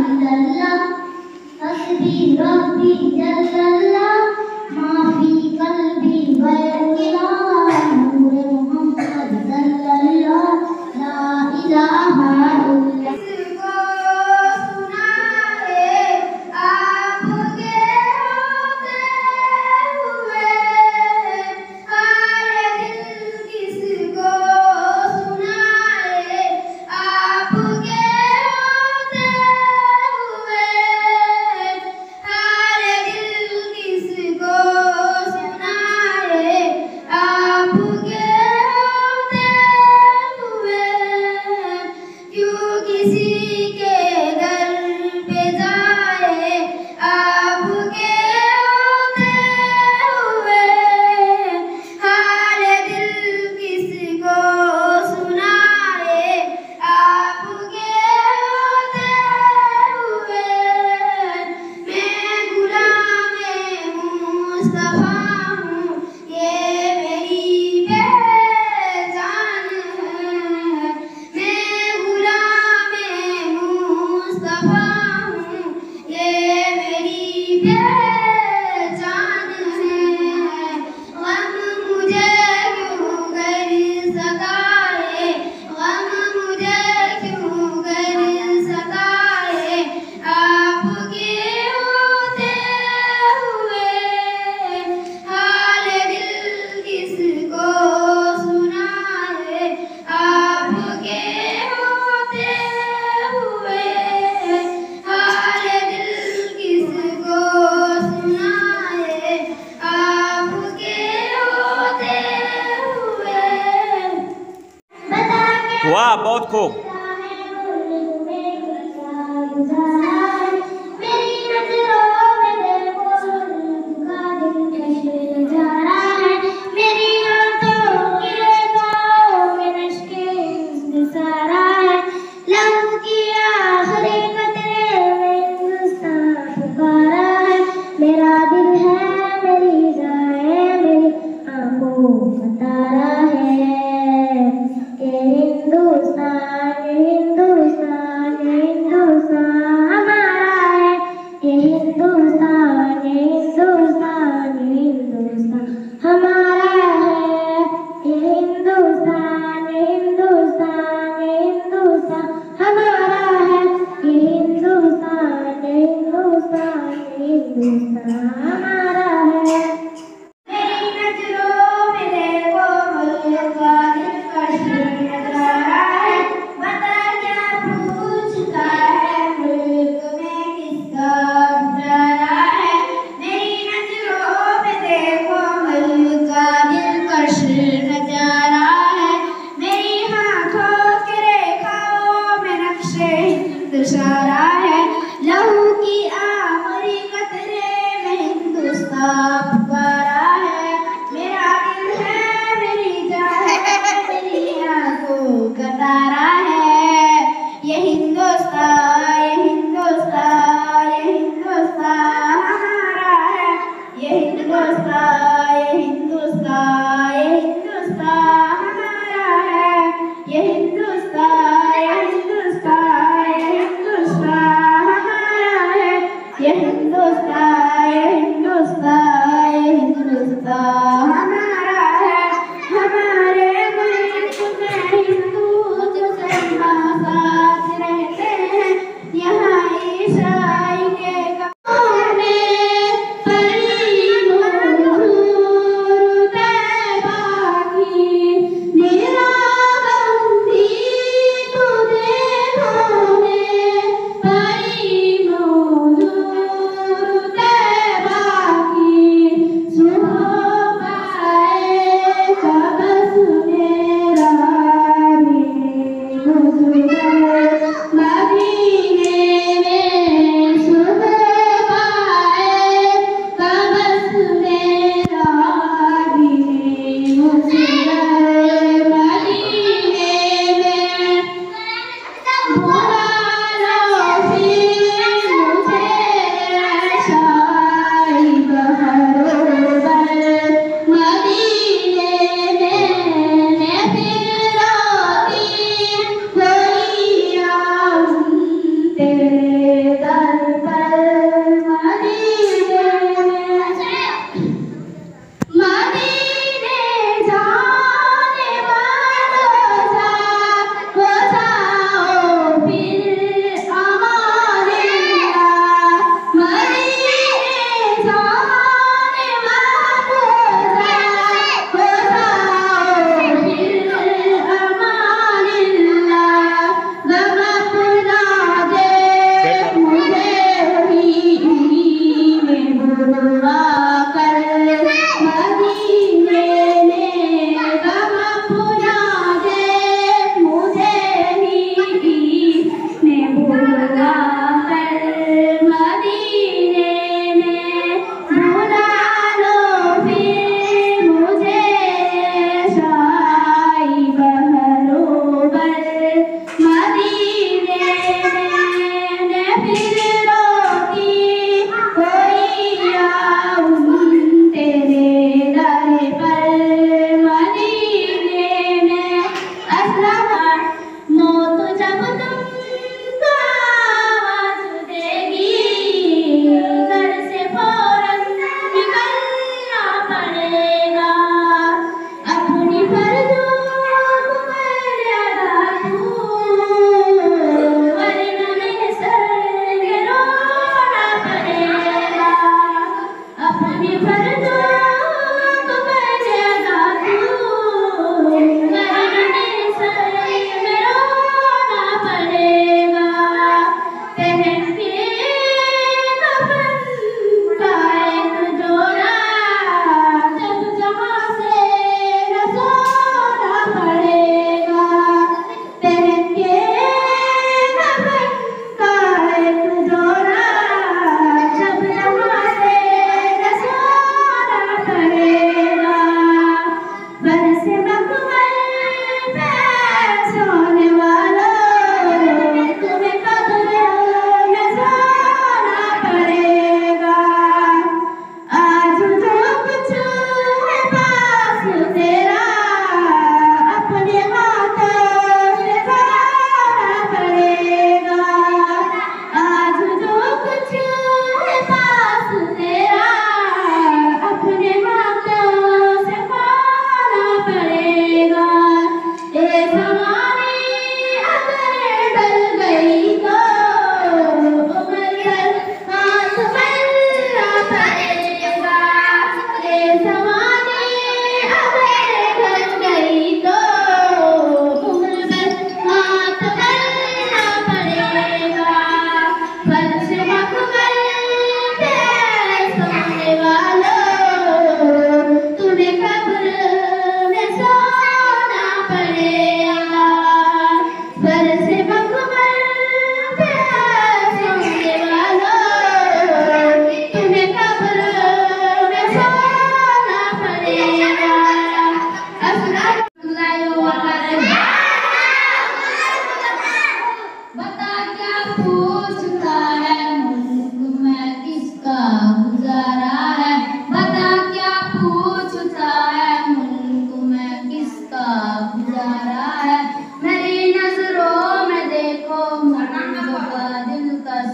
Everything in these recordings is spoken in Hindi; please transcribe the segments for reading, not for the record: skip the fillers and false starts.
इल्लल्लाह हस्बी रब्बी जल्लल्लाह माफी कल्बी गैरुल्लाह नूर मोहम्मद सल्लल्लाह ला इलाहा इल्लल्लाह। वाह, बहुत खूब। Bora, पूछता है मुल्क में किसका गुजारा है, बता क्या पूछता है मुल्क में किसका गुजारा है। मेरी नजरों में देखो मुल्क का दिलकश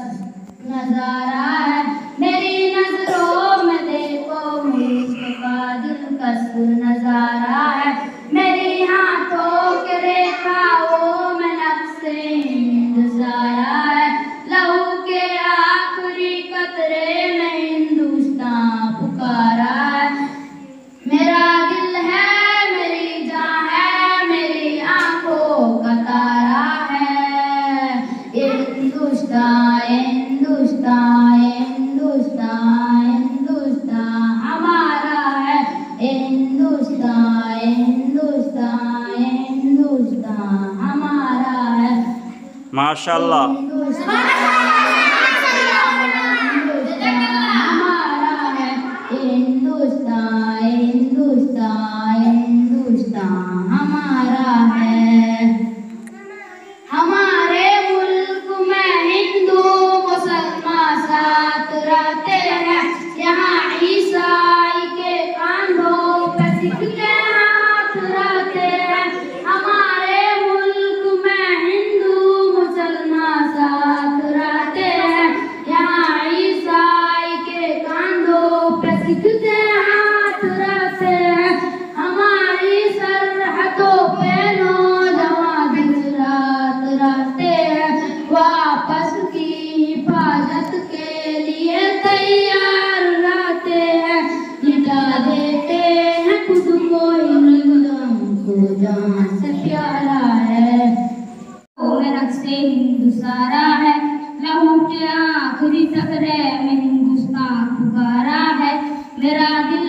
नजारा है, मेरी नजरों में देखो मुल्क का दिलकश नजारा है। मेरी हाथों के रेखाओं में नक्शे हिंद सारा है, लहू के आखिरी कतरे में हिंदुस्तान पुकारा है। मेरा दिल है मेरी जान है मेरी आंखों का तारा है, ये हिंदुस्तान हिंदुस्तान हिंदुस्तान हिंदुस्तान हमारा है, ये हिंदुस्तान हिंदुस्तान हिंदुस्तान हमारा है। माशाल्लाह। हिंदुस्तान हिंदुस्तान हिंदुस्तान हमारा है। हमारे मुल्क में हिंदू मुसलमान साथ रहते हैं, यहाँ ईसाई के कांधों पे सिख के हाथ रहते हैं। हमारे मुल्क में हिंदू मुसलमान साथ रहते हैं, यहाँ ईसाई के कांधों पे सिख के हाथ रहते हैं। हमारी सरहदों पे नौजवान दिन रात रहते हैं, वापस की हिफाजत के लिए तैयार रहते हैं। लिटा देते हैं खुद को हिंदुस्तान को जान से प्यारा है, वो नक्शे हिंदू सारा है, लहू के आखिरी कतरे में हिंदुस्तान पुकारा है। मेरा दिल